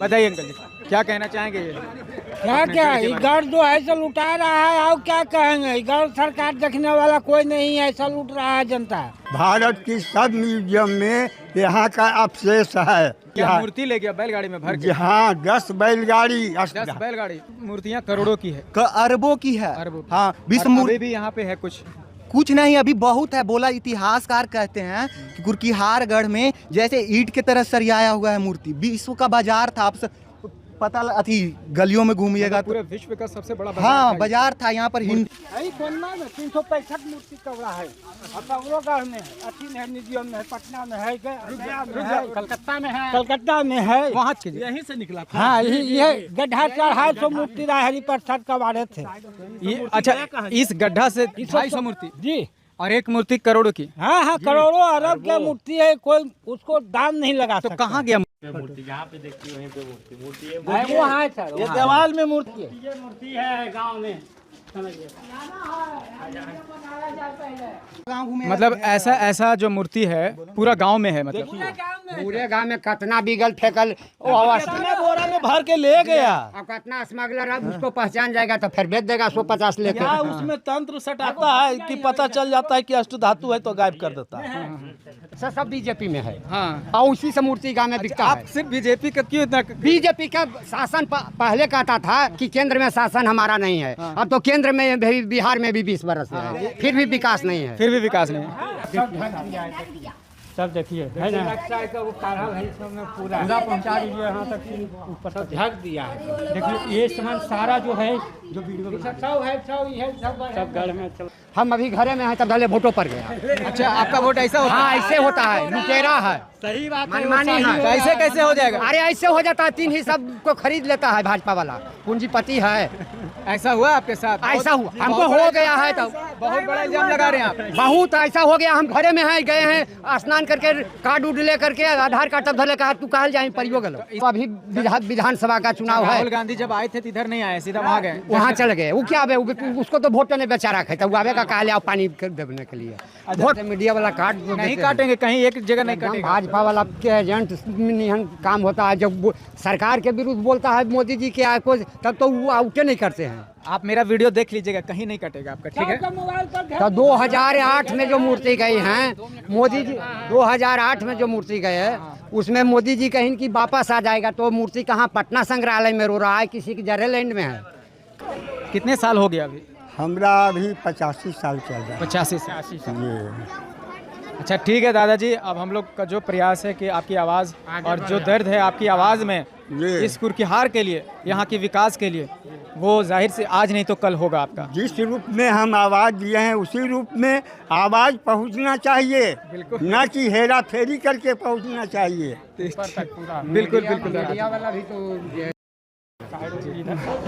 बताइए अंकल जी, क्या कहना चाहेंगे ये? क्या ये गढ़ जो है ऐसा लुटा रहा है, और क्या कहेंगे। गढ़ सरकार देखने वाला कोई नहीं है, ऐसा लूट रहा है जनता। भारत की सब म्यूजियम में यहाँ का अवशेष है। क्या मूर्ति ले गया बैलगाड़ी में भर के? हाँ, 10 बैलगाड़ी 10 बैलगाड़ी। मूर्तियाँ करोड़ों की है, अरबों की है। अरबों। हाँ, विश्व और अभी भी यहाँ पे है कुछ नहीं, अभी बहुत है। बोला इतिहासकार कहते हैं कि कुर्कीहारगढ़ में जैसे ईंट के तरह सरियाया हुआ है मूर्ति। विश्व का बाजार था, आप पता अथी गलियों में घूमिएगा तो पूरे विश्व का सबसे बड़ा बाजार। हाँ, बाजार था यहाँ पर। हिंद 365 मूर्ति कवड़ा है, गढ़ में है, म्यूजियम में है, पटना में है, गया में है, कलकत्ता में है, वहाँ यहीं से निकला। हाँ, ये गड्ढा 250 मूर्ति हरिप्रसाद कबाड़े थे। ये अच्छा, इस गड्ढा से 250 मूर्ति जी, और एक मूर्ति करोड़ों की। हाँ, करोड़ों अरब की मूर्ति है, कोई उसको दाम नहीं लगा तो कहाँ गया मूर्ति? यहाँ पे देखती वहीं पे मूर्ति है? वो है सर, ये दीवार में मूर्ति है। ये मूर्ति है गांव में, समझिए। मतलब ऐसा जो मूर्ति है पूरा गांव में है, मतलब पूरे गांव में कितना बिगल फेंकल बोरा में भर के ले गया। अब कितना स्मगलर अब उसको पहचान जाएगा तो फिर बेच देगा 150 लेके। क्या उसमें तंत्र सटाता है कि पता चल जाता है कि अष्ट धातु है तो गायब कर देता है। सब बीजेपी में है। हाँ, और उसी से मूर्ति गांव में बिकता आप है। सिर्फ बीजेपी का क्यों इतना? बीजेपी का शासन पहले कहता था कि केंद्र में शासन हमारा नहीं है। अब तो केंद्र में भी, बिहार में भी 20 बरस है, फिर भी विकास नहीं है। फिर भी विकास नहीं है। सब देखिए है ना, पूरा पहुंचा दीजिए यहाँ तक, ऊपर तक ढक दिया है। देखिए ये सामान सारा जो है, जो वीडियो सब गढ़ में चल। हम अभी घरे में हैं तब पहले वोटों पर गया। अच्छा, आपका वोट ऐसा होता है? हाँ, ऐसे होता है, लुटेरा है, सही बात है। मनमानी है। कैसे कैसे हो जाएगा? अरे ऐसे हो जाता है, 3 ही सबको खरीद लेता है भाजपा वाला, पूंजीपति है। ऐसा हुआ आपके साथ? ऐसा हुआ, हमको हो गया है। तो बहुत बड़ा इल्जाम लगा रहे हैं आप। बहुत ऐसा हो गया। हम घरे में हैं, गए हैं स्नान करके, कार्ड उड ले करके, आधार कार्ड तब धरे, कहा तू कहल जाए परियो गलो। तो अभी विधानसभा का चुनाव है। राहुल गांधी जब आए थे तो इधर नहीं आए, सीधा वहाँ गए। वहाँ चल गए। वो क्या है, उसको तो वोट ने बेचारा खाता, वो आवे का कहा ले आओ पानी देने के लिए। वोट मीडिया वाला कार्ड नहीं काटेंगे, कहीं एक जगह नहीं काटेंगे। भाजपा वाला के एजेंट निहन काम होता है। जब सरकार के विरुद्ध बोलता है मोदी जी के कुछ, तब तो वो आउटे नहीं करते हैं। आप मेरा वीडियो देख लीजिएगा, कहीं नहीं कटेगा आपका, ठीक है? तो 2008 में जो मूर्ति गई हैं मोदी जी, 2008 में जो मूर्ति गए है, उसमें मोदी जी कहीं कि वापस आ जाएगा। तो मूर्ति कहाँ? पटना संग्रहालय में रो रहा है, किसी की जरेलैंड में है। कितने साल हो गया अभी? हमरा अभी 85 साल चल रहा है। 85 साल। ये अच्छा, ठीक है दादाजी, अब हम लोग का जो प्रयास है कि आपकी आवाज़ और जो दर्द है आपकी आवाज़ में, इस कुर्कीहार के लिए, यहाँ के विकास के लिए, वो जाहिर से आज नहीं तो कल होगा आपका। जिस रूप में हम आवाज़ दिए हैं उसी रूप में आवाज़ पहुंचना चाहिए, न कि हेरा फेरी करके पहुंचना चाहिए। बिल्कुल बिल्कुल।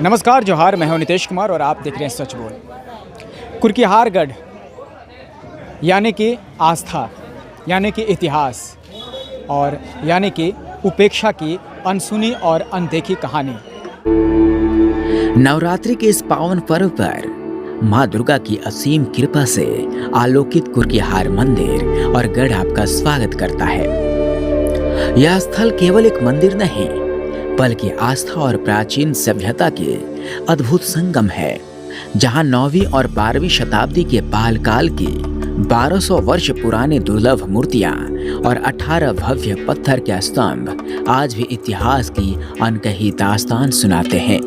नमस्कार, जोहार, मैं हूं नितेश कुमार और आप देख रहे हैं सच बोल। कुर्कीहारगढ़ यानी कि आस्था, यानी कि इतिहास, और यानी कि उपेक्षा की अनसुनी और अनदेखी कहानी। नवरात्रि के इस पावन पर्व पर माँ दुर्गा की असीम कृपा से आलोकित कुर्कीहार मंदिर और गढ़ आपका स्वागत करता है। यह स्थल केवल एक मंदिर नहीं, बल्कि आस्था और प्राचीन सभ्यता के अद्भुत संगम है, जहां 9वीं और 12वीं शताब्दी के बाल काल की 1200 वर्ष पुरानी दुर्लभ मूर्तियां और 18 भव्य पत्थर के स्तंभ आज भी इतिहास की अनकही दास्तान सुनाते हैं।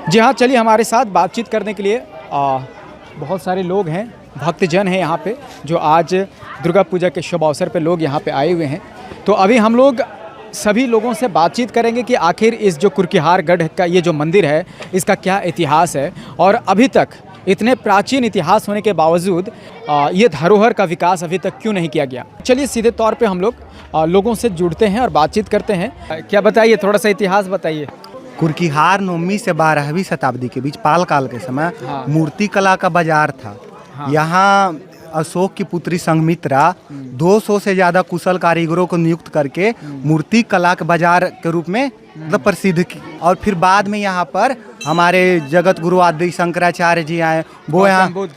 जी हाँ, चलिए हमारे साथ बातचीत करने के लिए बहुत सारे लोग हैं, भक्तजन हैं यहाँ पे, जो आज दुर्गा पूजा के शुभ अवसर पे लोग यहाँ पे आए हुए हैं। तो अभी हम लोग सभी लोगों से बातचीत करेंगे कि आखिर इस जो कुर्कीहारगढ़ का ये जो मंदिर है, इसका क्या इतिहास है, और अभी तक इतने प्राचीन इतिहास होने के बावजूद ये धरोहर का विकास अभी तक क्यों नहीं किया गया। चलिए सीधे तौर पे हम लोग लोगों से जुड़ते हैं और बातचीत करते हैं। क्या बताइए, थोड़ा सा इतिहास बताइए। कुर्कीहार 9वीं से 12वीं शताब्दी के बीच पाल काल के समय मूर्ति कला का बाजार था। यहाँ अशोक की पुत्री संघमित्रा 200 से ज़्यादा कुशल कारीगरों को नियुक्त करके मूर्ति कला के बाजार के रूप में मतलब प्रसिद्ध की। और फिर बाद में यहाँ पर हमारे जगत गुरु आदि शंकराचार्य जी आए, वो यहाँ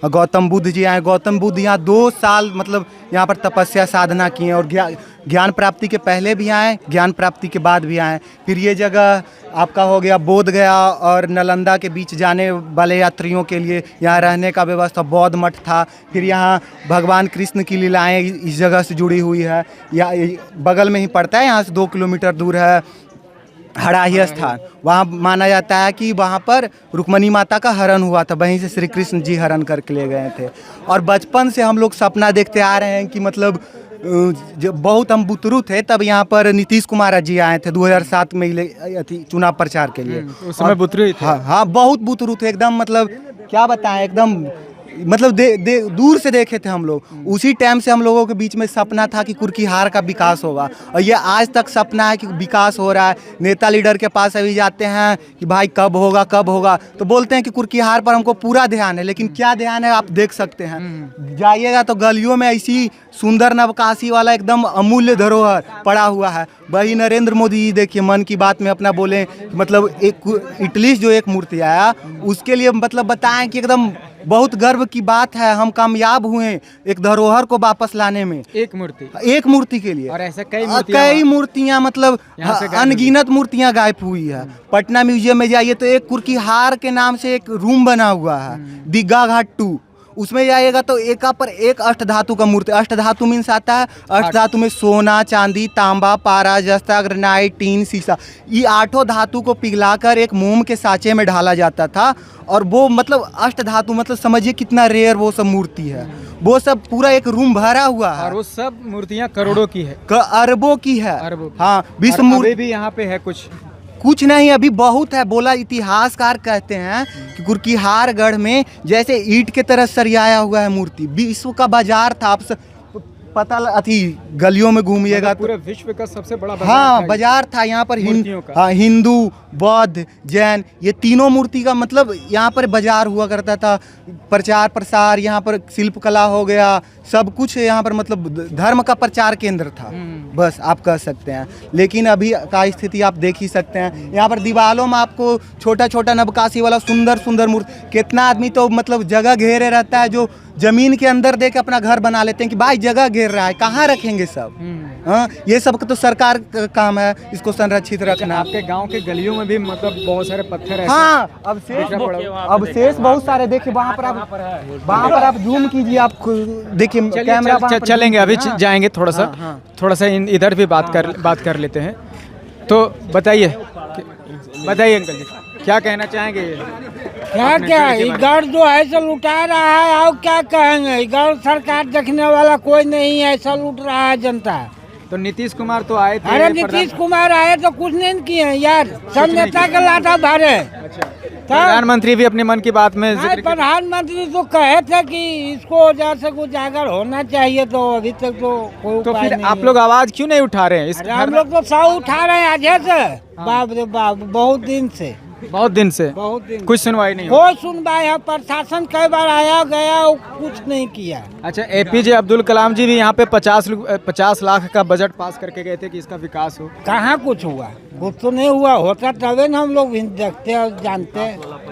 गौतम बुद्ध जी आए। गौतम बुद्ध यहाँ 2 साल मतलब यहाँ पर तपस्या साधना किए और ज्ञान प्राप्ति के पहले भी आए, ज्ञान प्राप्ति के बाद भी आए। फिर ये जगह आपका हो गया बोध गया और नालंदा के बीच जाने वाले यात्रियों के लिए यहाँ रहने का व्यवस्था, बौद्ध मठ था। फिर यहाँ भगवान कृष्ण की लीलाएं इस जगह से जुड़ी हुई है। या बगल में ही पड़ता है, यहाँ से 2 किलोमीटर दूर है हड़ाही स्थान। वहाँ माना जाता है कि वहाँ पर रुक्मणी माता का हरण हुआ था, वहीं से श्री कृष्ण जी हरण करके ले गए थे। और बचपन से हम लोग सपना देखते आ रहे हैं कि मतलब जब बहुत हम बुतरू थे तब यहाँ पर नीतीश कुमार जी आए थे 2007 में चुनाव प्रचार के लिए। उस समय बुतरू ही थे। हाँ, बहुत बुतरू थे एकदम, मतलब क्या बताएं, एकदम मतलब दूर से देखे थे हम लोग। उसी टाइम से हम लोगों के बीच में सपना था कि कुर्कीहार का विकास होगा, और ये आज तक सपना है कि विकास हो रहा है। नेता लीडर के पास अभी जाते हैं कि भाई कब होगा कब होगा, तो बोलते हैं कि कुर्कीहार पर हमको पूरा ध्यान है, लेकिन क्या ध्यान है आप देख सकते हैं। जाइएगा तो गलियों में ऐसी सुंदर नवकाशी वाला एकदम अमूल्य धरोहर पड़ा हुआ है। वही नरेंद्र मोदी जी देखिए मन की बात में अपना बोले, मतलब एक इटली जो एक मूर्ति आया उसके लिए मतलब बताएं कि एकदम बहुत गर्व की बात है, हम कामयाब हुए एक धरोहर को वापस लाने में। एक मूर्ति के लिए, और ऐसे कई मूर्तियां मतलब अनगिनत मूर्तियां गायब हुई है। पटना म्यूजियम में जाइए तो एक कुर्कीहार के नाम से एक रूम बना हुआ है, दीघा घाट 2, उसमें जाइएगा तो एक पर एक अष्टधातु का मूर्ति। अष्टधातु मीन्स आता है, अष्टधातु में सोना, चांदी, तांबा, पारा, जस्ता, ग्रेनाइट, टीन, शीशा, ये 8 धातु को पिघलाकर एक मोम के सांचे में ढाला जाता था। और वो मतलब अष्टधातु मतलब समझिए कितना रेयर वो सब मूर्ति है। वो सब पूरा एक रूम भरा हुआ है, और वो सब मूर्तियां करोड़ों की है, अरबों की है। हाँ, विश्व मूर्ति भी यहाँ पे है कुछ नहीं, अभी बहुत है। बोला इतिहासकार कहते हैं कि कुर्कीहार गढ़ में जैसे ईंट के तरह सरियाया हुआ है मूर्ति। विश्व का बाजार था, आप पता अथी गलियों में घूमिएगा पूरे विश्व का सबसे बड़ा बाजार। हाँ, बाजार था यहाँ पर। हिंदू, बौद्ध, जैन, ये तीनों मूर्ति का मतलब यहाँ पर बाजार हुआ करता था। प्रचार प्रसार यहाँ पर, शिल्पकला हो गया, सब कुछ यहाँ पर मतलब धर्म का प्रचार केंद्र था, बस आप कह सकते हैं। लेकिन अभी का स्थिति आप देख ही सकते हैं। यहाँ पर दीवारों में आपको छोटा छोटा नवकाशी वाला सुंदर सुंदर मूर्ति। कितना आदमी तो मतलब जगह घेरे रहता है, जो जमीन के अंदर देके अपना घर बना लेते हैं कि भाई जगह घेर रहा है, कहाँ रखेंगे सब। हाँ, ये सब तो सरकार का काम है इसको संरक्षित रखना। आपके गांव के गलियों में भी मतलब बहुत सारे पत्थर है। हाँ, अब शेष बहुत सारे देखिए। वहाँ पर आप जूम कीजिए, आप देखिए कैमरा। चलेंगे, अभी जाएंगे थोड़ा सा इधर भी बात कर लेते हैं। तो बताइए अंकल जी, क्या कहना चाहेंगे? क्या ये गढ़ जो है ऐसा लुटा रहा है, और क्या कहेंगे। गढ़ सरकार देखने वाला कोई नहीं है, ऐसा लूट रहा है जनता। तो नीतीश कुमार तो आए थे। अरे नीतीश कुमार आए तो कुछ नहीं किए यार, सब नेता के लाता भरे। प्रधानमंत्री भी अपने मन की बात में प्रधानमंत्री तो कहे थे कि इसको जैसे उजागर होना चाहिए, तो अभी तक तो कोई तो फिर आप लोग आवाज क्यों नहीं उठा रहे हैं? हम लोग तो सब उठा रहे हैं आज से, बाप रे बाप, बहुत दिन से कुछ सुनवाई नहीं, कोई सुनवाई है। प्रशासन कई बार आया गया, कुछ नहीं किया। अच्छा, APJ अब्दुल कलाम जी भी यहाँ पे 50 लाख का बजट पास करके गए थे कि इसका विकास हो। कहाँ कुछ हुआ? कुछ तो नहीं हुआ, होता तभी न हम लोग देखते और जानते।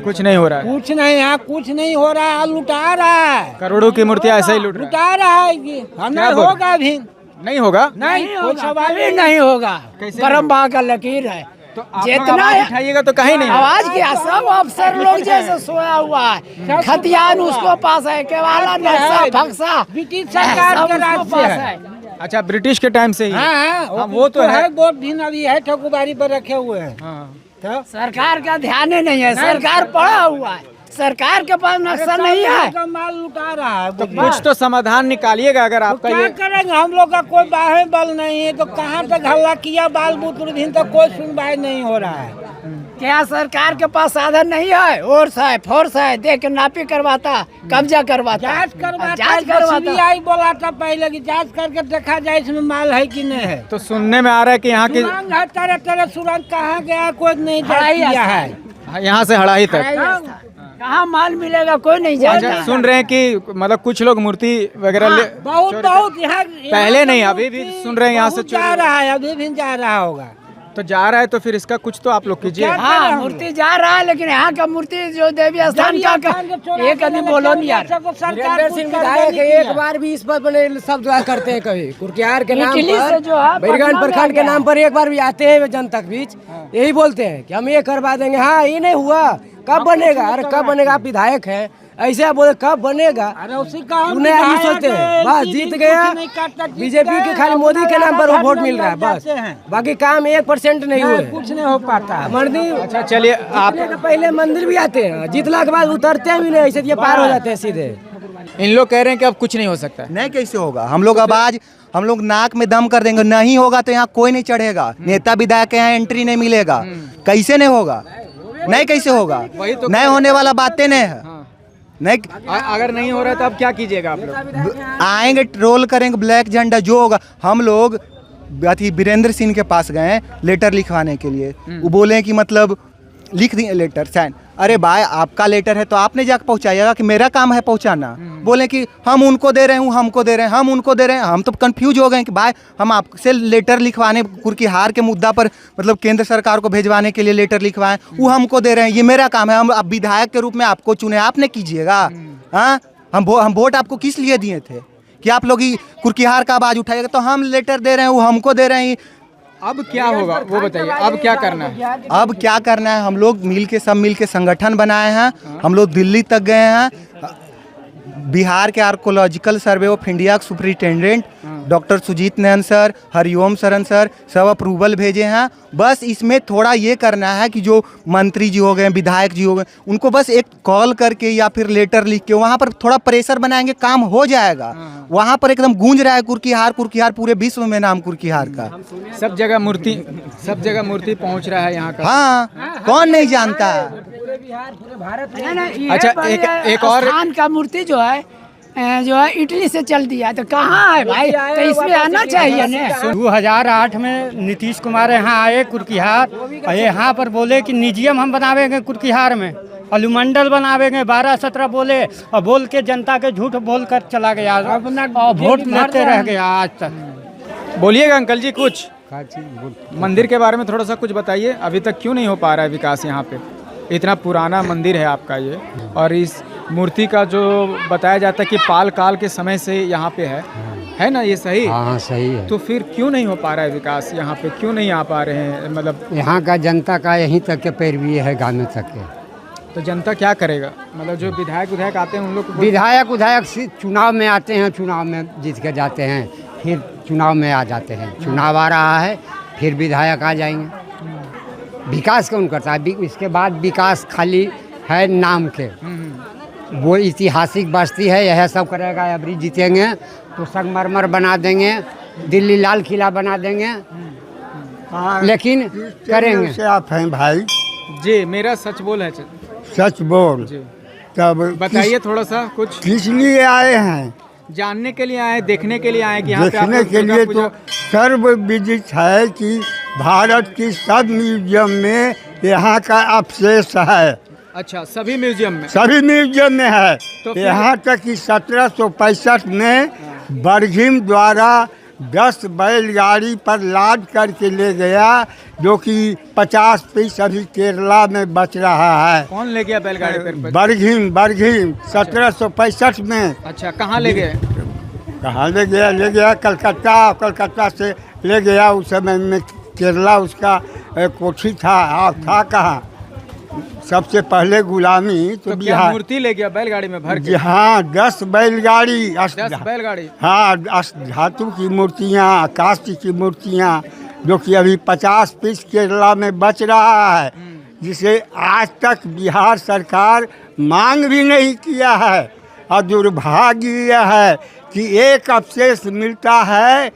कुछ नहीं हो रहा है, कुछ नहीं है, कुछ नहीं हो रहा है, लुटा रहा है। करोड़ों की मूर्तियाँ ऐसा ही लुटा रहा है। हमें होगा भी नहीं होगा, नहीं सवाल ही नहीं होगा। परम्परा का लकीर है, तो जितना उठाइएगा तो कहीं नहीं। आवाज किया सब अफसर लोग जैसे सोया हुआ है, खतियान उसको पास है, केवाला नक्शा फक्सा ब्रिटिश सरकार के राज से है। अच्छा, ब्रिटिश के टाइम से ही। हाँ, वो तो है। बहुत दिन अभी है, ठकुबारी पर रखे हुए हैं। तो सरकार का ध्यान ही नहीं है, सरकार पड़ा हुआ है, सरकार के पास नक्शा नहीं है, माल लुटा रहा है। तो कुछ तो समाधान निकालिएगा। अगर आपका क्या करेंगे, हम लोग का कोई बाहे बल नहीं है, तो कहाँ तक हल्ला किया, बाल बुतरू भी तो कोई सुनवाई नहीं हो रहा है। क्या सरकार के पास साधन नहीं है? फोर्स है, देख के नापी करवाता, कब्जा करवाता, जांच करवाता। CBI बोला था पहले कि जांच करके देखा जाए इसमें माल है कि नहीं है। तो सुनने में आ रहा है कि यहाँ की तरह सुरंग कहाँ गया, कोई नहीं किया है। यहाँ से हड़ाही तक कहाँ माल मिलेगा कोई नहीं जानता। सुन रहे हैं कि मतलब कुछ लोग मूर्ति वगैरह बहुत यहाँ पहले नहीं, अभी भी सुन रहे हैं यहाँ से जा रहा है, अभी भी जा रहा होगा। तो जा रहा है तो फिर इसका कुछ तो आप लोग कीजिए। हाँ मूर्ति जा रहा है, लेकिन यहाँ का मूर्ति जो देवी स्थान का एक आदमी बोलो नहीं यार। वीरेंद्र सिंह विधायक एक बार भी इस पर बने सब दुआ करते हैं, कभी कुर्कियार के नाम पर, बैरगंज प्रखंड के नाम पर एक बार भी आते हैं जनता के बीच, यही बोलते हैं कि हम ये करवा देंगे। हाँ ये नहीं हुआ, कब बनेगा? अरे कब बनेगा? आप विधायक हैं, ऐसे बोले कब बनेगा? उन्हें अभी सोचते हैं बस जीत गया, बीजेपी के खाली मोदी के नाम पर वो वोट मिल रहा है बस, बाकी काम 1% नहीं हुए, कुछ नहीं हो पाता। मंदिर अच्छा चलिए, आप पहले मंदिर भी आते हैं, जीतने के बाद उतरते भी नहीं, ऐसे ये पार हो जाते हैं सीधे। इन लोग कह रहे हैं कि अब कुछ नहीं हो सकता है। नहीं कैसे होगा? हम लोग नाक में दम कर देंगे, नहीं होगा तो यहाँ कोई नहीं चढ़ेगा, नेता विधायक के यहाँ एंट्री नहीं मिलेगा। कैसे नहीं होगा? नहीं कैसे होगा? नहीं होने वाला बातें नहीं है। नहीं अगर नहीं हो रहा है तो अब क्या कीजिएगा आप लोग? आएंगे, ट्रोल करेंगे, ब्लैक झंडा जो होगा। हम लोग अथी वीरेंद्र सिंह के पास गए लेटर लिखवाने के लिए, वो बोले कि मतलब लिख दिए लेटर साइन। अरे भाई आपका लेटर है तो आपने जाकर पहुंचाइएगा कि मेरा काम है पहुंचाना? बोले कि हम उनको दे रहे हैं, हमको दे रहे हैं, हम उनको दे रहे हैं। हम तो कंफ्यूज हो गए कि भाई हम आपसे लेटर लिखवाने कुर्कीहार के मुद्दा पर मतलब केंद्र सरकार को भेजवाने के लिए लेटर लिखवाएं, वो हमको दे रहे हैं, ये मेरा काम है, हम अब विधायक के रूप में आपको चुने, आपने कीजिएगा। हाँ हम वोट आपको किस लिए दिए थे कि आप लोग ही कुर्कीहार का आवाज़ उठाइएगा? तो हम लेटर दे रहे हैं, वो हमको दे रहे हैं। अब क्या होगा वो बताइए, अब क्या करना है? अब क्या करना है? हम लोग सब मिल के संगठन बनाए हैं, हम लोग दिल्ली तक गए हैं। बिहार के आर्कोलॉजिकल सर्वे ऑफ इंडिया के सुपरिटेंडेंट डॉक्टर सुजीत नयन सर, हरिओम शरण सर सब अप्रूवल भेजे हैं। बस इसमें थोड़ा ये करना है कि जो मंत्री जी हो गए, विधायक जी हो गए, उनको बस एक कॉल करके या फिर लेटर लिख के वहाँ पर थोड़ा प्रेशर बनाएंगे, काम हो जाएगा। वहाँ पर एकदम गूंज रहा है कुर्कीहार, कुर्कीहार पूरे विश्व में नाम कुर्कीहार का। सब जगह मूर्ति पहुँच रहा है यहाँ का। हाँ कौन नहीं जानता। अच्छा एक और स्थान का मूर्ति जो है इटली से चल दिया, तो कहाँ है भाई? तो इसमें आना चाहिए ना। 2008 में नीतीश कुमार यहाँ आए कुर्कीहार, और यहाँ पर बोले कि म्यूजियम हम बनावेंगे कुर्कीहार में, अनुमंडल बनावेंगे, 12-17 बोले और बोल के जनता के झूठ बोल कर चला गया और वोट लेते रह गया आज तक। बोलिएगा अंकल जी कुछ मंदिर के बारे में थोड़ा सा कुछ बताइए। अभी तक क्यों नहीं हो पा रहा है विकास यहाँ पे? इतना पुराना मंदिर है आपका ये, और इस मूर्ति का जो बताया जाता है कि पाल काल के समय से यहाँ पे है ना? ये सही? हाँ सही है। तो फिर क्यों नहीं हो पा रहा है विकास यहाँ पे? क्यों नहीं आ पा रहे हैं? मतलब यहाँ का जनता का यहीं तक के पैरवी है, गाने तक के। तो जनता क्या करेगा? मतलब जो विधायक आते हैं उन लोग विधायक चुनाव में आते हैं, चुनाव में जीत के जाते हैं, फिर चुनाव में आ जाते हैं। चुनाव आ रहा है फिर विधायक आ जाएंगे। विकास कौन करता है? इसके बाद विकास खाली है नाम के। वो ऐतिहासिक बस्ती है, यह सब करेगा। अबरी जीतेंगे तो संगमरमर बना देंगे, दिल्ली लाल किला बना देंगे, लेकिन करेंगे से आप हैं भाई जी। मेरा सच बोल है, सच बोल जी। तब बताइए थोड़ा सा कुछ। किस लिए आए हैं? जानने के लिए आए, देखने के लिए आए कि यहाँ पे आप देखने के लिए तो सर्वविदित है कि भारत की सब म्यूजियम में यहाँ का अवशेष है। अच्छा सभी म्यूजियम में? सभी म्यूजियम में है। तो यहाँ तक कि 1765 में बरघिम द्वारा 10 बैलगाड़ी पर लाद करके ले गया, जो कि 50 पीस अभी केरला में बच रहा है। कौन ले गया बैलगाड़ी पर? बरघिम 1765 में। अच्छा कहाँ ले गए? कहाँ ले गया कलकत्ता से ले गया। उस समय में केरला उसका कोठी था कहाँ? सबसे पहले गुलामी तो बिहार। मूर्ति ले गया बैलगाड़ी में भर के? हाँ 10 बैलगाड़ी। 10 बैलगाड़ी? हाँ धातु की मूर्तियाँ, आकाश की मूर्तियाँ, जो कि अभी 50 पीस केरला में बच रहा है, जिसे आज तक बिहार सरकार मांग भी नहीं किया है। और दुर्भाग्य यह है कि एक अवशेष मिलता है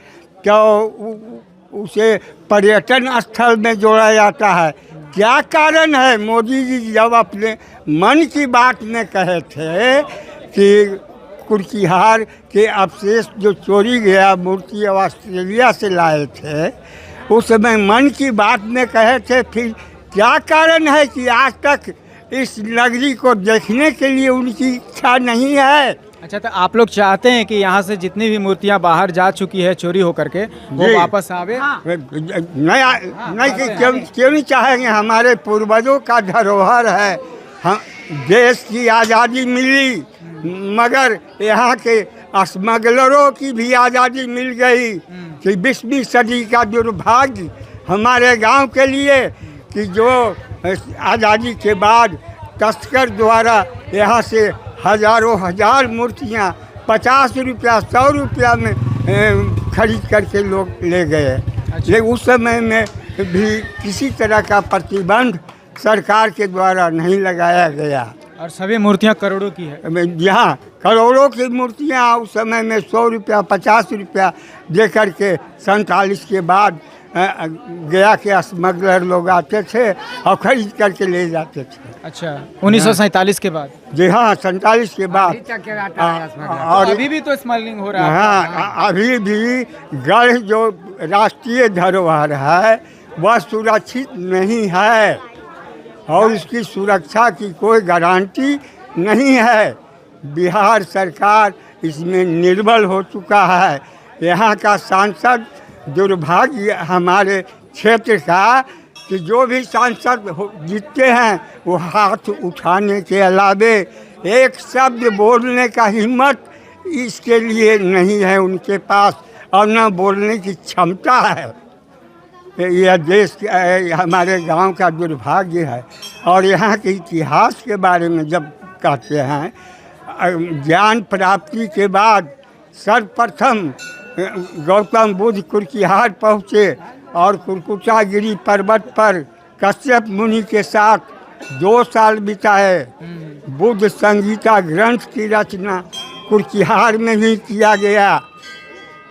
तो उसे पर्यटन स्थल में जोड़ा जाता है। क्या कारण है? मोदी जी जब अपने मन की बात में कहे थे कि कुर्कीहार के अवशेष जो चोरी गया मूर्ति ऑस्ट्रेलिया से लाए थे, उस समय मन की बात में कहे थे। फिर क्या कारण है कि आज तक इस नगरी को देखने के लिए उनकी इच्छा नहीं है? अच्छा, तो आप लोग चाहते हैं कि यहाँ से जितनी भी मूर्तियाँ बाहर जा चुकी है चोरी होकर के वो जी। वापस आवे? नहीं कि क्यों नहीं चाहेंगे, हमारे पूर्वजों का धरोहर है। हम देश की आज़ादी मिली मगर यहाँ के स्मगलरों की भी आज़ादी मिल गई कि 20वीं सदी का दुर्भाग्य हमारे गांव के लिए कि जो आज़ादी के बाद तस्कर द्वारा यहाँ से हजारों हजार मूर्तियाँ 50 रुपया 100 रुपया में खरीद करके लोग ले गए। लेकिन उस समय में भी किसी तरह का प्रतिबंध सरकार के द्वारा नहीं लगाया गया और सभी मूर्तियाँ करोड़ों की है। यहाँ करोड़ों की मूर्तियाँ उस समय में 100 रुपया 50 रुपया दे करके 47 के बाद गया के स्मगलर लोग आते थे और खरीद करके ले जाते थे। अच्छा, 1947 के बाद? जी हाँ, 47 के बाद। और अभी भी तो स्मगलिंग हो रहा है? हाँ, अभी भी गढ़ जो राष्ट्रीय धरोहर है वह सुरक्षित नहीं है और उसकी सुरक्षा की कोई गारंटी नहीं है। बिहार सरकार इसमें निर्बल हो चुका है। यहाँ का सांसद दुर्भाग्य हमारे क्षेत्र का कि जो भी सांसद जीतते हैं वो हाथ उठाने के अलावे एक शब्द बोलने का हिम्मत इसके लिए नहीं है उनके पास और न बोलने की क्षमता है। यह देश हमारे गांव का दुर्भाग्य है। और यहाँ के इतिहास के बारे में जब कहते हैं, ज्ञान प्राप्ति के बाद सर्वप्रथम गौतम बुद्ध कुर्किहार पहुँचे और कुरकुचागिरी पर्वत पर कश्यप मुनि के साथ 2 साल बिताए। बुद्ध संगीता ग्रंथ की रचना कुर्किहार में ही किया गया।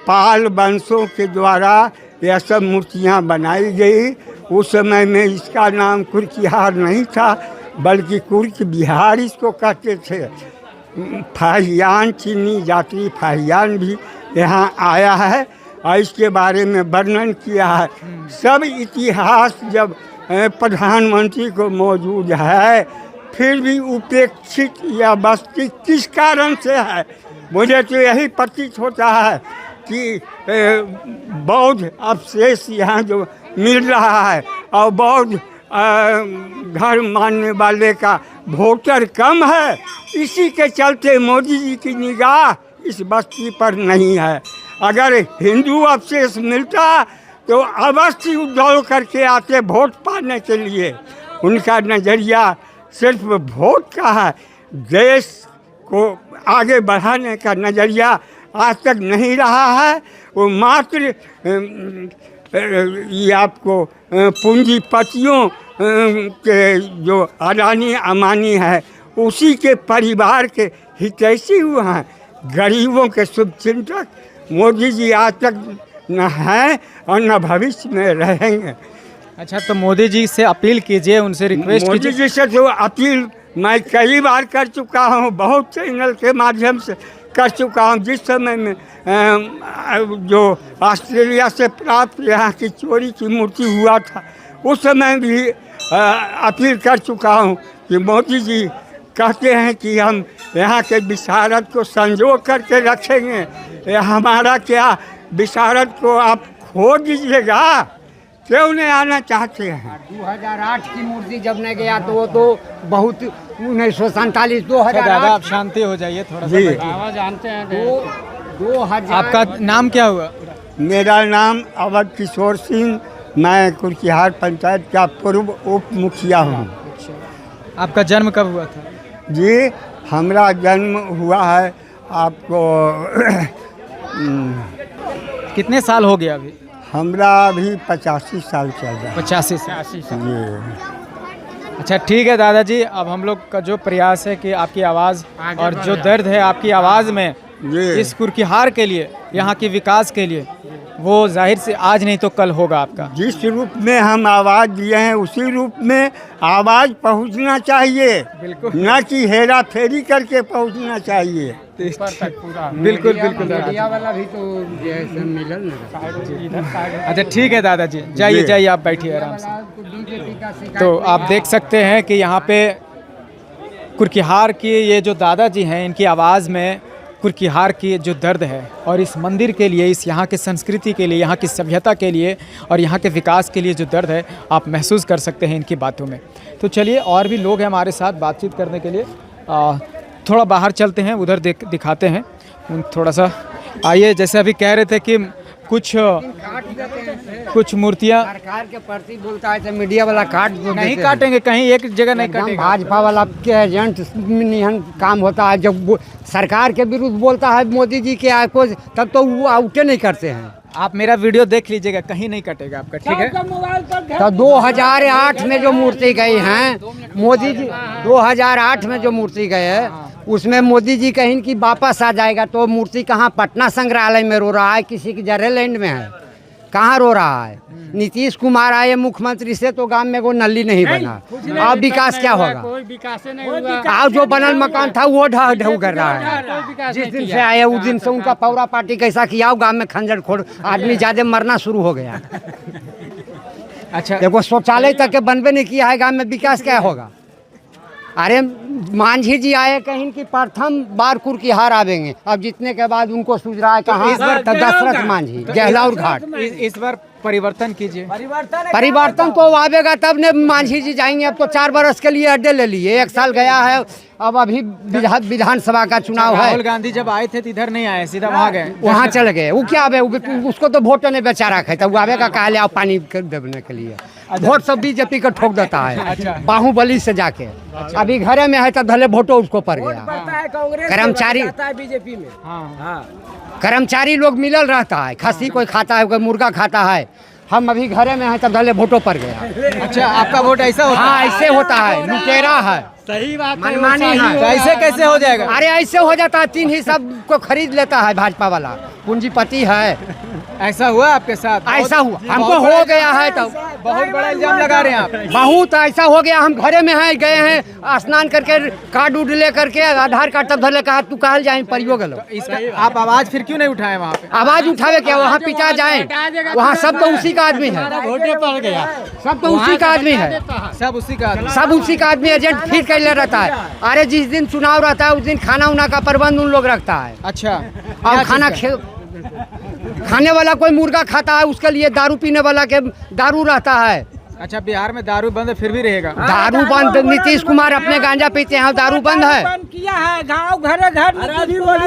पाल वंशों के द्वारा यह सब मूर्तियाँ बनाई गई। उस समय में इसका नाम कुर्किहार नहीं था बल्कि कुर्क बिहार इसको कहते थे। फाहियान, चीनी यात्री फाहियान भी यहाँ आया है और इसके बारे में वर्णन किया है। सब इतिहास जब प्रधानमंत्री को मौजूद है फिर भी उपेक्षित या बस्ती किस कारण से है? मुझे तो यही प्रतीत होता है कि बौद्ध अवशेष यहाँ जो मिल रहा है और बौद्ध घर मानने वाले का वोटर कम है, इसी के चलते मोदी जी की निगाह इस बस्ती पर नहीं है। अगर हिंदू अवशेष मिलता तो अवश्य दौड़ करके आते वोट पाने के लिए। उनका नज़रिया सिर्फ वोट का है, देश को आगे बढ़ाने का नज़रिया आज तक नहीं रहा है। वो मात्र ये आपको पूंजीपतियों के जो अडानी अमानी है उसी के परिवार के हितैषी हुए हैं। गरीबों के शुभचिंतक मोदी जी आज तक न हैं और न भविष्य में रहेंगे। अच्छा, तो मोदी जी से अपील कीजिए, उनसे रिक्वेस्ट कीजिए। मोदी जी से जो अपील मैं कई बार कर चुका हूँ, बहुत चैनल के माध्यम से कर चुका हूँ। जिस समय में जो ऑस्ट्रेलिया से प्राप्त यहाँ की चोरी की मूर्ति हुआ था उस समय भी अपील कर चुका हूँ कि मोदी जी कहते हैं कि हम यहाँ के विशारद को संजो करके रखेंगे। हमारा क्या विशारद को आप खो दीजिएगा, क्यों नहीं आना चाहते हैं? 2008 की मूर्ति जब नहीं गया तो वो तो बहुत 1947 2008। दादा आप शांति हो जाइए थोड़ा सा। आवाज जानते हैं 2000। आपका नाम क्या हुआ? मेरा नाम अवध किशोर सिंह, मैं कुर्किहार पंचायत का पूर्व उप मुखिया हूँ। आपका जन्म कब हुआ था? जी, हमारा जन्म हुआ है आपको कितने साल हो गया अभी? हमरा अभी 85 साल चल रहा है। 85 साल। जी। अच्छा ठीक है दादाजी, अब हम लोग का जो प्रयास है कि आपकी आवाज़ और जो दर्द है आपकी आवाज़ में इस कुर्किहार के लिए, यहाँ के विकास के लिए, वो जाहिर से आज नहीं तो कल होगा आपका। जिस रूप में हम आवाज़ दिए हैं उसी रूप में आवाज़ पहुंचना चाहिए, न कि हेरा फेरी करके पहुंचना चाहिए। बिल्कुल बिल्कुल मीडिया वाला भी तो जैसे मिलन। अच्छा ठीक है दादाजी, जाइए जाइए, आप बैठिए आराम से। तो आप देख सकते हैं कि यहाँ पे कुर्किहार की ये जो दादाजी हैं, इनकी आवाज़ में कुर्किहार की जो दर्द है और इस मंदिर के लिए, इस यहाँ की संस्कृति के लिए, यहाँ की सभ्यता के लिए और यहाँ के विकास के लिए जो दर्द है आप महसूस कर सकते हैं इनकी बातों में। तो चलिए और भी लोग हैं हमारे साथ बातचीत करने के लिए, थोड़ा बाहर चलते हैं, उधर दिखाते हैं थोड़ा सा। आइए, जैसे अभी कह रहे थे कि कुछ मूर्तियाँ सरकार के प्रति बोलता है तो मीडिया वाला काट नहीं काटेंगे, कहीं एक जगह नहीं काटेंगे। भाजपा वाला के एजेंट निहन काम होता है। जब सरकार के विरुद्ध बोलता है मोदी जी के को, तब तो वो आउटे नहीं करते हैं। आप मेरा वीडियो देख लीजिएगा, कहीं नहीं कटेगा आपका, ठीक है। तो 2008 में जो मूर्ति गई हैं मोदी जी, 2008 में जो मूर्ति गए है उसमें मोदी जी कहीं कि वापस आ जाएगा, तो मूर्ति कहाँ पटना संग्रहालय में रो रहा है, किसी की जरेलैंड में है, कहाँ रो रहा है। नीतीश कुमार आए मुख्यमंत्री से तो गांव में वो नली नहीं बना। अब विकास क्या होगा? कोई विकास नहीं हुआ। अब जो बनल मकान था वो ढह कर रहा है। जिस दिन से आए उस दिन से उनका पौरा पार्टी कैसा किया, गांव में खंजर खोड़ आदमी ज्यादा मरना शुरू हो गया। अच्छा, देखो शौचालय तक के बनबे नहीं किया है, गांव में विकास क्या होगा? अरे मांझी जी आए कहीं कि प्रथम बार कुर्किहार आवेंगे, अब जीतने के बाद उनको सूझ रहा है कहाँ, तो दशरथ मांझी गहलाउर घाट। इस बार परिवर्तन कीजिए। परिवर्तन तो आवेगा तब ने मांझी जी जाएंगे। अब तो 4 बरस के लिए अड्डे ले लिए, 1 साल गया है, अब अभी विधानसभा का चुनाव है। राहुल गांधी जब आए थे तो इधर नहीं आए, सीधा वहाँ गए, वहाँ चले गए। वो क्या आवे, उसको तो वोट ने बेचारा खाए, वो आवेगा कहा ले आओ पानी देने के लिए। वोट सब बीजेपी का ठोक देता है बाहुबली से जाके। अभी घरे में है तो भले वोटो उसको पड़ गया। कर्मचारी बीजेपी में कर्मचारी लोग मिलल रहता है, खस्सी कोई खाता है, कोई मुर्गा खाता है। हम अभी घरे में हैं तब भले वोटो पड़ गया। अच्छा, आपका वोट ऐसा होता है? हाँ, ऐसे होता है, लुटेरा है, सही बात है, मनमानी है। तो ऐसे कैसे हो जाएगा? अरे ऐसे हो जाता है, 3 ही सब को खरीद लेता है भाजपा वाला, पूंजीपति है। ऐसा हुआ आपके साथ? ऐसा हुआ, हमको हो गया है। तो बहुत बड़ा इल्जाम लगा रहे हैं आप। बहुत ऐसा हो गया, हम घरे में हैं, गए हैं स्नान करके कार्ड उड ले करके, आधार कार्ड तब धर ले, कहा तू कहल जाए परियो गलो। आप आवाज फिर क्यों नहीं उठाए वहाँ पे? आवाज उठावे क्या, वहाँ पिटा जाए, वहाँ सब तो उसी का आदमी है, वोटे पड़ गया, सब तो उसी का आदमी है, सब उसी का सब उसी का आदमी एजेंट फिर कर ले रहता है। अरे जिस दिन चुनाव रहता है उस दिन खाना उना का प्रबंध उन लोग रखता है। अच्छा, और खाने वाला कोई मुर्गा खाता है, उसके लिए दारू पीने वाला के दारू रहता है। अच्छा, बिहार में दारू बंद है, फिर भी रहेगा दारू बंद? नीतीश कुमार अपने गांजा पीते हैं, दारू बंद है? बंद किया है, गाँव घर घर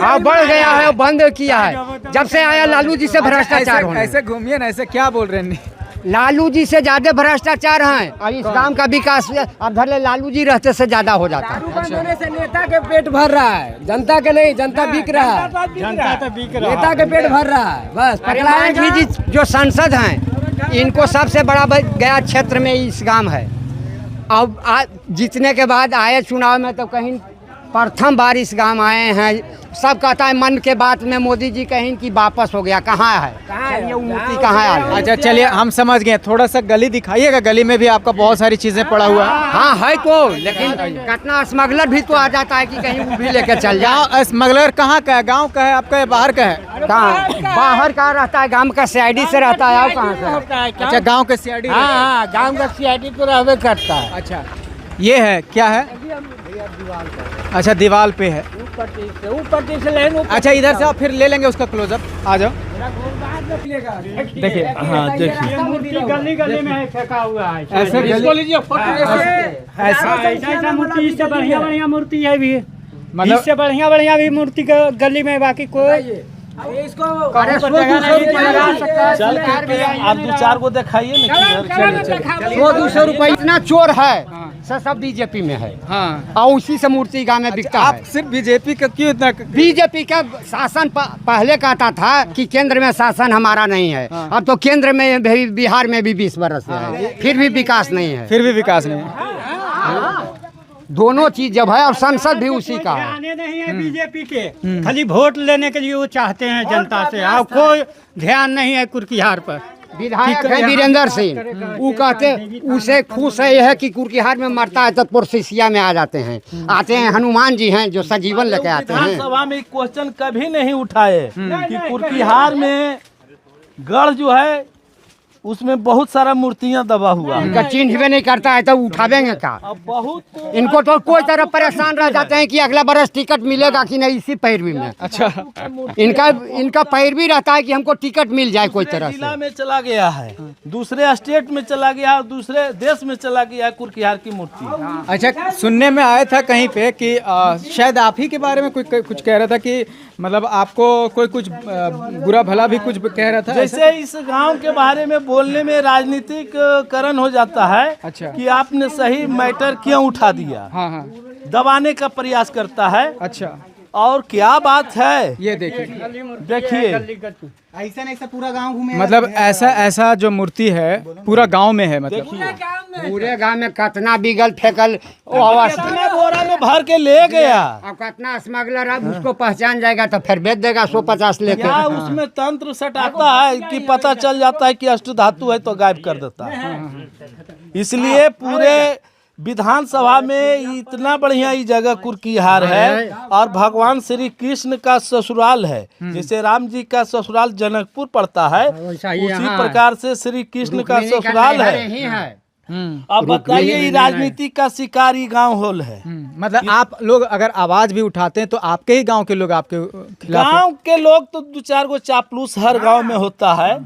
हाँ, बढ़ गया है, बंद किया है जब से आया लालू जी से भ्रष्टाचार होने। ऐसे घूमिए ना, ऐसे क्या बोल रहे हैं? लालू जी से ज्यादा भ्रष्टाचार है और इस गांव का विकास अब भले लालू जी रहते से ज्यादा हो जाता है। होने से नेता के पेट भर रहा है, जनता के नहीं, जनता बिक रहा है, जनता तो बिक रहा है। नेता के पेट भर रहा है बस। मांझी जी जो सांसद हैं, इनको सबसे बड़ा गया क्षेत्र में इस गांव है। अब जीतने के बाद आए चुनाव में तो कहीं प्रथम बार इस गांव आए हैं। सब कहता है मन के बात में मोदी जी कहीं कि वापस हो गया, कहाँ है, चलिए वो मूर्ति कहाँ है? अच्छा, चलिए हम समझ गए, थोड़ा सा गली दिखाइएगा, गली में भी आपका बहुत सारी चीजें पड़ा हुआ है। हाँ है तो, लेकिन कितना स्मगलर भी तो आ जाता है कि कहीं वो भी लेके चल जाओ। स्मगलर कहाँ का है? गाँव का है आपका या बाहर का है? कहाँ बाहर का रहता है, गांव का सीआईडी से रहता है। कहाँ से? अच्छा, गाँव के सीआईडी? हाँ, गाँव का सीआईडी तो रहबे करता है। अच्छा, ये है क्या है? अच्छा, दीवार पे है, ऊपर से लेन। अच्छा, इधर से आप फिर ले लेंगे उसका क्लोजअप, आ जाओ। देखिए, हाँ देखिए, मूर्ति गली गली में है, फेंका हुआ है। ऐसे ऐसा मूर्ति, इससे बढ़िया बढ़िया मूर्ति है भी, मतलब इससे बढ़िया बढ़िया भी मूर्ति गली में, बाकी कोई इसको अरे 100-200 रुपये लगा सकता है। चल के आप 2-4 को दिखाइए ना। 100-200 रुपये इतना चोर है, सब बीजेपी में है। हाँ, और उसी से मूर्ति गांव में बिकता आप है। सिर्फ बीजेपी का क्यों इतना? बीजेपी का शासन पहले कहता था कि केंद्र में शासन हमारा नहीं है। अब तो केंद्र में भी, बिहार में भी 20 बरस से है, फिर भी विकास नहीं है। फिर भी विकास नहीं है। दोनों चीज जब है, और संसद भी उसी का है। आने नहीं है बीजेपी के, खाली वोट लेने के लिए वो चाहते हैं जनता से, और कोई ध्यान नहीं है कुर्किहार पर। विधायक है वीरेंद्र सिंह, वो कहते उसे खुश है कि कुर्किहार में मरता है तो पुरसिया में आ जाते हैं। आते हैं हनुमान जी हैं जो सजीवन लेके आते हैं। विधानसभा में क्वेश्चन कभी नहीं उठाए कि कुर्किहार में गढ़ जो है उसमें बहुत सारा मूर्तियां दबा हुआ है। इनका चिन्ह भी नहीं करता है तो उठावेंगे क्या? अब बहुत इनको तो कोई तरह परेशान रह जाते हैं कि अगला बरस टिकट मिलेगा कि नहीं इसी पैरवी में। अच्छा, इनका पैरवी रहता है कि हमको टिकट मिल जाए कोई तरह जिला से। में चला गया है, दूसरे स्टेट में चला गया और दूसरे देश में चला गया है कुर्किहार की मूर्ति। अच्छा, सुनने में आया था कहीं पे कि शायद आप ही के बारे में कुछ कह रहा था कि मतलब आपको कोई कुछ बुरा भला भी कुछ कह रहा था। जैसे इस गांव के बारे में बोलने में राजनीतिक करण हो जाता है। अच्छा। कि आपने सही मैटर क्यों उठा दिया, हाँ हाँ, दबाने का प्रयास करता है। अच्छा, और क्या बात है, ये देखिए ऐसा नहीं पूरा गांव घूमे। मतलब ऐसा जो मूर्ति है पूरा गांव में है। मतलब पूरे गांव में कितना बिगल फेंकल कितने बोरा में भर के ले गया। और कितना स्मगलर अब उसको पहचान जाएगा तो फिर बेच देगा 150 लेके। क्या उसमें तंत्र सटाता है कि पता चल जाता है कि अष्ट धातु है तो गायब कर देता है। इसलिए पूरे विधानसभा में इतना बढ़िया ये जगह कुर्किहार है और भगवान श्री कृष्ण का ससुराल है। जैसे राम जी का ससुराल जनकपुर पड़ता है, उसी प्रकार से श्री कृष्ण का ससुराल है। अब बताइए ये राजनीति का शिकारी गांव होल है। मतलब आप लोग अगर आवाज भी उठाते हैं तो आपके ही गांव के लोग आपके खिलाफ गांव के लोग तो 2-4 गो चापलूस हर गांव में होता है,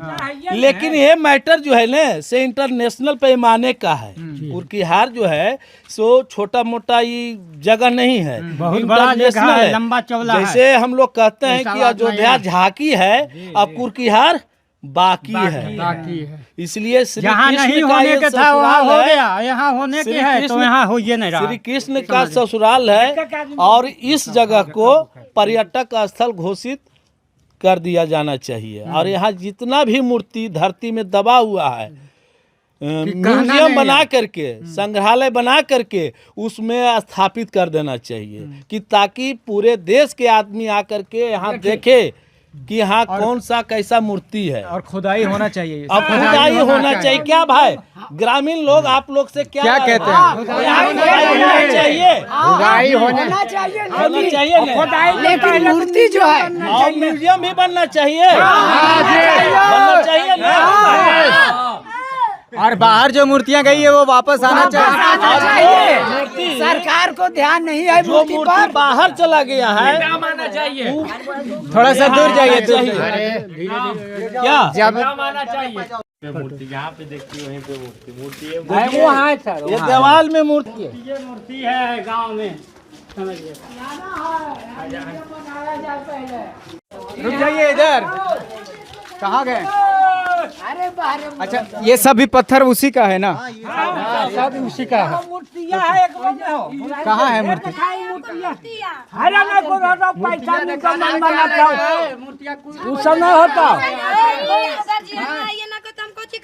लेकिन ये मैटर जो है ना से इंटरनेशनल पैमाने का है। कुर्किहार जो है सो छोटा मोटा ये जगह नहीं है, बहुत बड़ा जगह है, लंबा चौड़ा है। जैसे हम लोग कहते हैं कि अयोध्या झांकी है और कुर्किहार बाकी है। इसलिए यहाँ नहीं होने के था वहाँ हो गया, यहाँ होने के है तो यहाँ हो ये नहीं रहा। श्री कृष्ण का ससुराल है और इस जगह को पर्यटक स्थल घोषित कर दिया जाना चाहिए। और यहाँ जितना भी मूर्ति धरती में दबा हुआ है, म्यूजियम बना करके, संग्रहालय बना करके उसमें स्थापित कर देना चाहिए कि ताकि पूरे देश के आदमी आकर के यहाँ देखे कि हाँ कौन सा कैसा मूर्ति है। और खुदाई होना चाहिए। अब खुदाई होना चाहिए। क्या भाई ग्रामीण लोग आप लोग से क्या कहते हैं? होना चाहिए, खुदाई होना चाहिए, होना चाहिए ना। लेकिन मूर्ति जो है और म्यूजियम भी बनना चाहिए, बनना चाहिए ना। और बाहर जो मूर्तियां गई है वो वापस आना चाहिए। सरकार को ध्यान नहीं है जो मूर्ति बाहर चला गया है थोड़ा सा दूर जाइए, दूर क्या जब वो है सर, ये दीवार में मूर्ति है। ये मूर्ति है गांव में, समझिए। रुक जाइए, इधर कहाँ गए? अरे बाहर अच्छा, ये सब भी पत्थर उसी का है ना? सब उसी का है। मूर्तियाँ है एक बजे हो। कहाँ है मूर्ति? अरे ना कोई होता पैसा निकल बना था उस समय होता।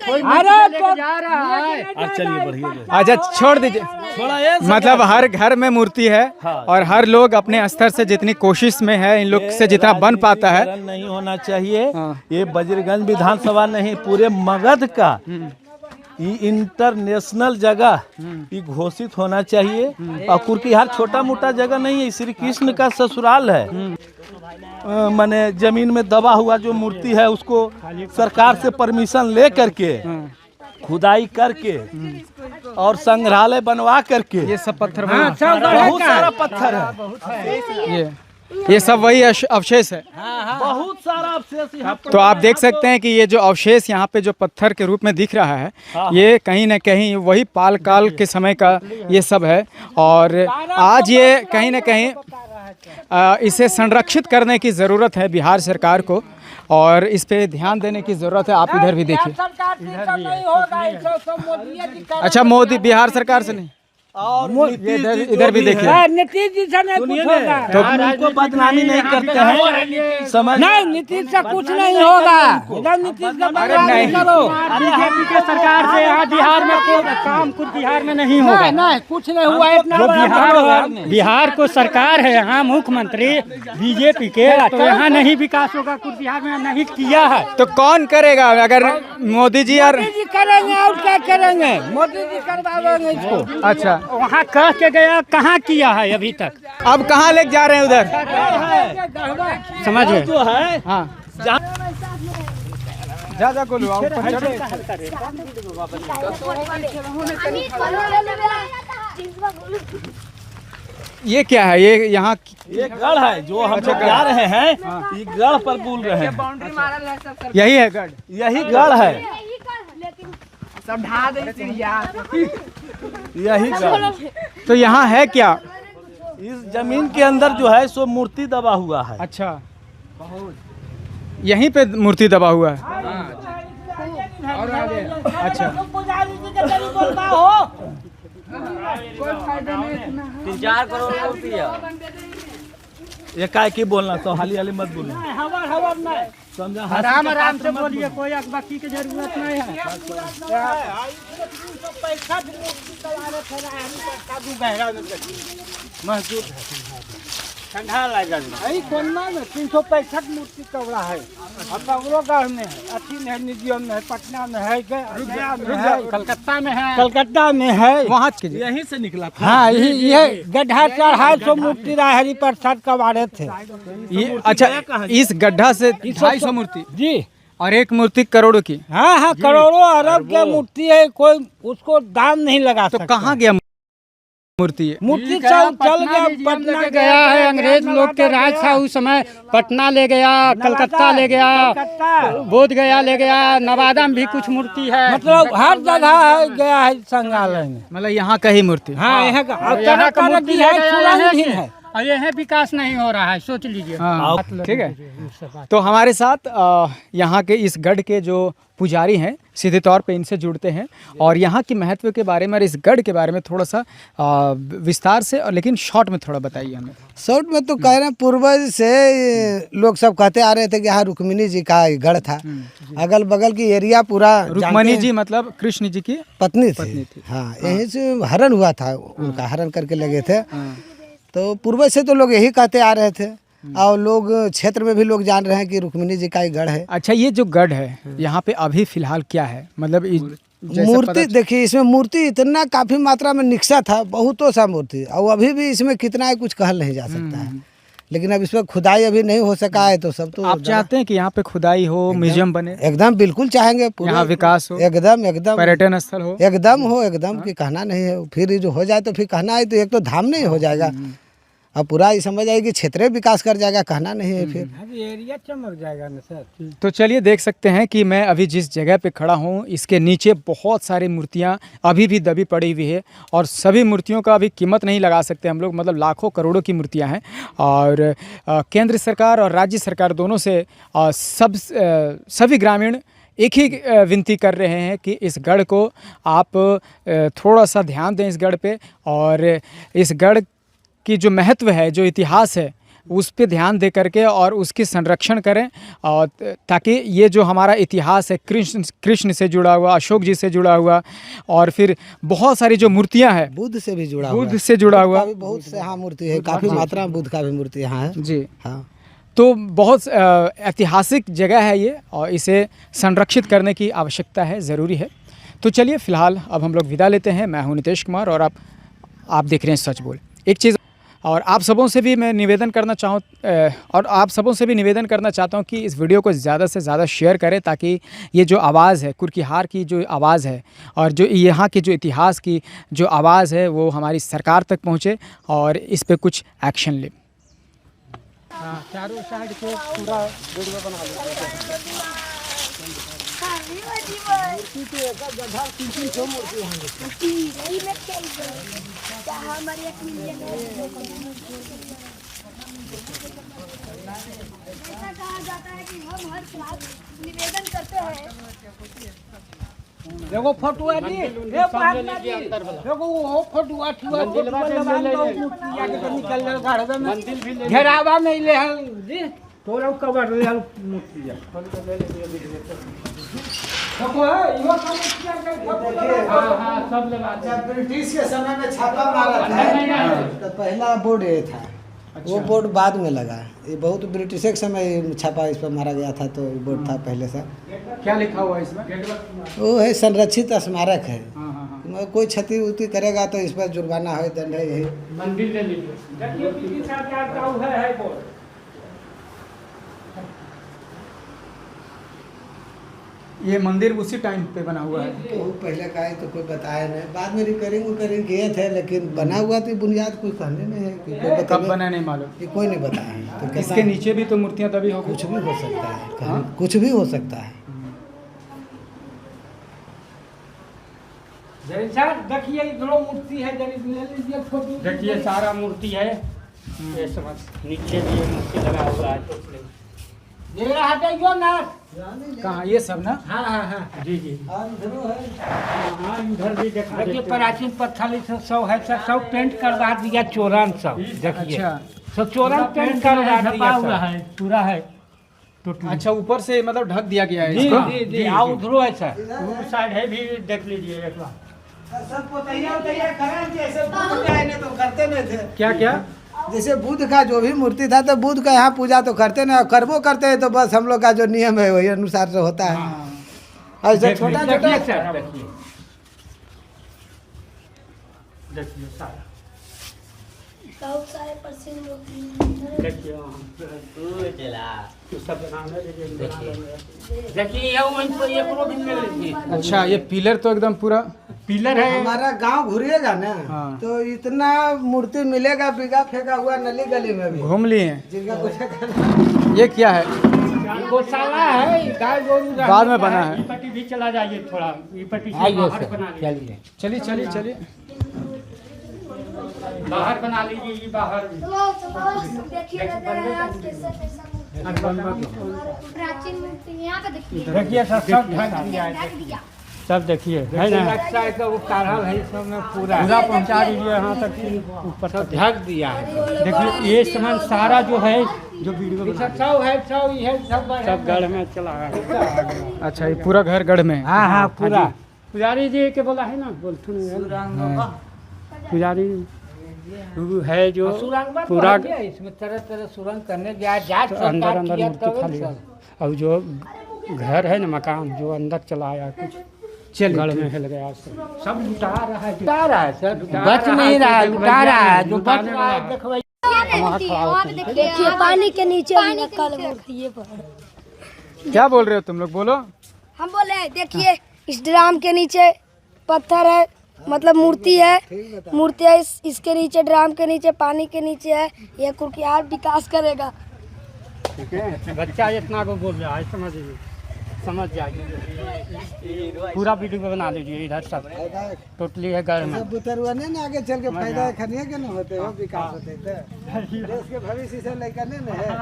अरे तो जा रहा है। चलिए बढ़िया। अच्छा, छोड़ दीजिए। थोड़ा ये मतलब हर घर में मूर्ति है और हर लोग अपने स्तर से जितनी कोशिश में है, इन लोग से जितना बन पाता है। राजनीतिकरण नहीं होना चाहिए। ये बजरगंज विधानसभा नहीं, पूरे मगध का ये इंटरनेशनल जगह ये घोषित होना चाहिए। और कुर्किहार छोटा मोटा जगह नहीं है, श्री कृष्ण का ससुराल है। माने जमीन में दबा हुआ जो मूर्ति है उसको सरकार से परमिशन ले करके खुदाई करके और संग्रहालय बनवा करके, ये सब पत्थर बहुत सारा पत्थर है, ये सब वही अवशेष है। बहुत सारा अवशेष यहाँ पर। तो आप देख सकते हैं कि ये जो अवशेष यहाँ पे जो पत्थर के रूप में दिख रहा है, ये कहीं न कहीं वही पाल काल के समय का ये सब है। और आज ये कहीं न कहीं इसे संरक्षित करने की ज़रूरत है बिहार सरकार को, और इस पे ध्यान देने की ज़रूरत है। आप इधर भी देखिए। अच्छा, मोदी बिहार सरकार से नहीं, और इधर भी देखिए। नीतीश जी से नहीं कुछ होगा। तो उनको बदनामी नहीं करते हैं, समझ नहीं, नीतीश से कुछ नहीं होगा। इधर नीतीश का बदनामी करो। बीजेपी के सरकार से यहाँ बिहार में कोई काम कुछ बिहार में नहीं होगा। नहीं, कुछ नहीं हुआ। इतना जो बड़ा बिहार को सरकार है, यहाँ मुख्यमंत्री बीजेपी के, तो यहाँ नहीं विकास होगा, कुछ बिहार में नहीं किया है। तो कौन करेगा अगर मोदी जी और मोदी जी करेंगे और क्या करेंगे? मोदी जी करवाएंगे इसको। अच्छा, वहाँ कह के गया, कहाँ किया है अभी तक? अब कहाँ लेके जा रहे हैं उधर? समझिए। जो है हाँ, जा जा गोलू आओ ऊपर चढ़ो। ये क्या है? ये यहाँ ये गढ़ है जो हम लोग जा रहे हैं, ये गढ़ पर बोल रहे हैं। यही है गढ़? यही गढ़ है, सब ढा दे यही गढ़। तो यहाँ है क्या? इस जमीन के अंदर जो है सो मूर्ति दबा हुआ है। अच्छा, यहीं पे मूर्ति दबा हुआ है। अच्छा, एकाएकी बोलना तो हाली हाली मत बोलना, समझा? आराम आराम से बोलिए, कोई अकबकी की जरूरत नहीं है। ठंडा लगा यही कोना में 365 मूर्ति कवड़ा है। अब बगलोगढ़ में है, अथी में है, निजियम में है, पटना में है, गया में है, कलकत्ता में है, कलकत्ता में है। वहाँ यहीं से निकला था। हाँ, ये गड्ढा 250 मूर्ति हरि प्रसाद कबाड़े थे। ये अच्छा, इस गड्ढा से 250 मूर्ति जी, और एक मूर्ति करोड़ों की। हाँ हाँ, करोड़ों अरब के मूर्ति है, कोई उसको दाम नहीं लगा तो सकता। कहाँ गया मूर्ति? मूर्ति चल गया, पटना गया है, अंग्रेज लोग के राज था उस समय। पटना ले गया, कलकत्ता ले गया, बोध गया ले गया, नवादा में भी कुछ मूर्ति है। मतलब हर जगह है, गया है संग्रहालय में। मतलब यहाँ का ही मूर्ति? हाँ, यहाँ का यहाँ का मूर्ति भी ले है, गया सुरंग भी है। और यह विकास नहीं हो रहा है, सोच लीजिए। हाँ, ठीक है। तो हमारे साथ यहाँ के इस गढ़ के जो पुजारी हैं सीधे तौर पे इनसे जुड़ते हैं और यहाँ की महत्व के बारे में और इस गढ़ के बारे में थोड़ा सा विस्तार से और लेकिन शॉर्ट में थोड़ा बताइए हमें। शॉर्ट में तो कह रहे हैं, पूर्वज से लोग सब कहते आ रहे थे कि यहाँ रुक्मिणी जी का गढ़ था। अगल बगल की एरिया पूरा रुक्मिणी जी मतलब कृष्ण जी की पत्नी थी। हाँ, यहीं से हरण हुआ था उनका, हरण करके लगे थे। तो पूर्वज से तो लोग यही कहते आ रहे थे और लोग क्षेत्र में भी लोग जान रहे हैं कि रुक्मिणी जी का ही गढ़ है। अच्छा, ये जो गढ़ है यहाँ पे अभी फिलहाल क्या है? मतलब मूर्ति देखिए, इसमें मूर्ति इतना काफी मात्रा में निक्सा था, बहुतों सा मूर्ति, और अभी भी इसमें कितना है कुछ कहल नहीं जा सकता है। लेकिन अब इसमें खुदाई अभी नहीं हो सका है, तो सब तो आप चाहते हैं कि यहाँ पे खुदाई हो, म्यूजियम बने? एकदम बिल्कुल चाहेंगे, यहाँ विकास हो, एकदम एकदम पर्यटन स्थल हो, एकदम कि कहना नहीं है। फिर जो हो जाए तो फिर कहना है, तो एक तो धाम नहीं हो जाएगा, अब पूरा ये समझ आएगी क्षेत्रीय विकास कर जाएगा, कहना नहीं है फिर एरिया चमक जाएगा ना सर। तो चलिए देख सकते हैं कि मैं अभी जिस जगह पे खड़ा हूँ इसके नीचे बहुत सारी मूर्तियाँ अभी भी दबी पड़ी हुई है और सभी मूर्तियों का अभी कीमत नहीं लगा सकते हम लोग, मतलब लाखों करोड़ों की मूर्तियाँ हैं। और केंद्र सरकार और राज्य सरकार दोनों से सभी ग्रामीण एक ही विनती कर रहे हैं कि इस गढ़ को आप थोड़ा सा ध्यान दें इस गढ़ पे, और इस गढ़ की जो महत्व है, जो इतिहास है, उस पे ध्यान दे करके और उसकी संरक्षण करें, और ताकि ये जो हमारा इतिहास है कृष्ण से जुड़ा हुआ, अशोक जी से जुड़ा हुआ, और फिर बहुत सारी जो मूर्तियां हैं बुद्ध से भी जुड़ा हुआ बहुत से हाँ मूर्ति है, काफ़ी मात्रा में बुद्ध का भी मूर्ति यहाँ है जी। हाँ, तो बहुत ऐतिहासिक जगह है ये और इसे संरक्षित करने की आवश्यकता है, ज़रूरी है। तो चलिए फ़िलहाल अब हम लोग विदा लेते हैं। मैं हूँ नितेश कुमार और आप देख रहे हैं सच बोल। एक चीज़ और आप सबों से भी मैं निवेदन करना चाहता हूँ कि इस वीडियो को ज़्यादा से ज़्यादा शेयर करें, ताकि ये जो आवाज़ है, कुर्कीहार की जो आवाज़ है और जो यहाँ की जो इतिहास की जो आवाज़ है वो हमारी सरकार तक पहुँचे और इस पे कुछ एक्शन ले। चारों साइड से पूरा वीडियो बना लो। निवेदन करते हैं। देखो फोटो है जी, देखो वो फोटो निकल घेरावा में ले जी, थोड़ा कवर ले मूर्ति ब्रिटिश के समय में छापा मारा था, तो पहला बोर्ड ये था। अच्छा। वो बोर्ड बाद में लगा, ये बहुत ब्रिटिश के समय छापा इस पर मारा गया था, तो बोर्ड था पहले से। क्या लिखा हुआ है इसमें? वो है संरक्षित स्मारक है। कोई क्षति उति करेगा तो इस पर जुर्माना है, दंड है। यही मंदिर ले लीजिए। ये मंदिर उसी टाइम पे बना हुआ है? तो पहले का है तो कोई बताया नहीं, बाद में रिपेयरिंग किए थे, लेकिन बना हुआ तो बुनियाद कोई कहने नहीं है कि कोई कब बना नहीं मालूम, ये कोई नहीं बताया है। तो इसके नीचे भी तो मूर्तियाँ दबी हो, कुछ भी हो सकता है, कहीं कुछ भी हो सकता है। देखिए इधरो मूर्ति है, ले लीजिए फोटो। देखिए सारा मूर्ति है, ये समझ नीचे भी ये मूर्ति लगा हुआ है। ये हटाइयो ना। कहाँ ये सब ना? हाँ हाँ हाँ जी जी हाँ, इधर भी देखा देखिए प्राचीन पत्थर सब है, सब पेंट करवा दिया चोरन सब। देखिए अच्छा सब चोरन पेंट करवा दिया हुआ है, पूरा है। अच्छा, ऊपर से मतलब ढक दिया गया है जी इसको? जी जी। आओ उधरो है सर, वो साइड है भी, देख लीजिए एक बार। सब पोतैया करें जैसे बुद्ध का है, तो करते नहीं थे। क्या क्या? जैसे बुद्ध का जो भी मूर्ति था तो बुद्ध का यहाँ पूजा तो करते नहीं, करबो करते हैं तो बस हम लोग का जो नियम है वही अनुसार से होता है। ऐसे छोटा छोटा देखिए सारा, देखिए सब देखिए ये वहीं पर एक रो भी मिल रही है। अच्छा, ये पिलर तो एकदम पूरा पिलर है। हमारा गांव घूरिएगा ना हाँ। तो इतना मूर्ति मिलेगा बिगा फेंका हुआ नली गली में भी, घूम लिए हैं। जिनका कुछ ये क्या है? गौशाला है, गाय गोरू बाद में बना है। पट्टी भी चला जाइए थोड़ा, ये पट्टी से आइए बाहर सर, बना लीजिए, चलिए चलिए चलिए चलिए। बाहर बना लीजिए, ये बाहर भी। प्राचीन मूर्ति यहाँ पे देखिए। देखिए सब ढक दिया है। सब देखिए है ना, नक्शा है तो वो काढ़ल है, सब में पूरा पूरा पहुंचा दीजिए यहाँ तक कि ऊपर सब तक। ढक दिया है। देखिए ये सामान सारा जो है, जो वीडियो बना सब है, सब ये सब गढ़ में चला है। अच्छा, ये पूरा घर गढ़ में है? हाँ हाँ पूरा। पुजारी जी के बोला है ना, बोलते पुजारी है जो पूरा इसमें तरह तरह सुरंग करने गया, जांच तो अंदर सरकार अंदर किया मूर्ति तब खाली है। सब। और जो घर है ना, मकान जो अंदर चला आया, कुछ चलिए गढ़ में हिल गया, सब लुटा रहा है। लुटा रहा है सर, बच नहीं रहा है, लुटा रहा है। जो बच लुटाने रहा है वाला। देखो देखिए पानी के नीचे नकल मूर्ति है पर। क्या बोल रहे हो तुम लोग? बोलो। हम बोले देखिए इस ड्राम के नीचे पत्थर है, मतलब मूर्ति है, मूर्ति है इसके नीचे, ड्राम के नीचे, पानी के नीचे है। ये कुर्कियार विकास करेगा। ठीक है, बच्चा इतना को बोल रहा है, समझ जाइए। पूरा वीडियो बना लीजिए इधर सब टोटली है गढ़ में। सब बुतरुआ नहीं ना आगे चल के फायदा खनिए के ना होते हो, विकास होते थे देश के भविष्य से लेकर नहीं ना है।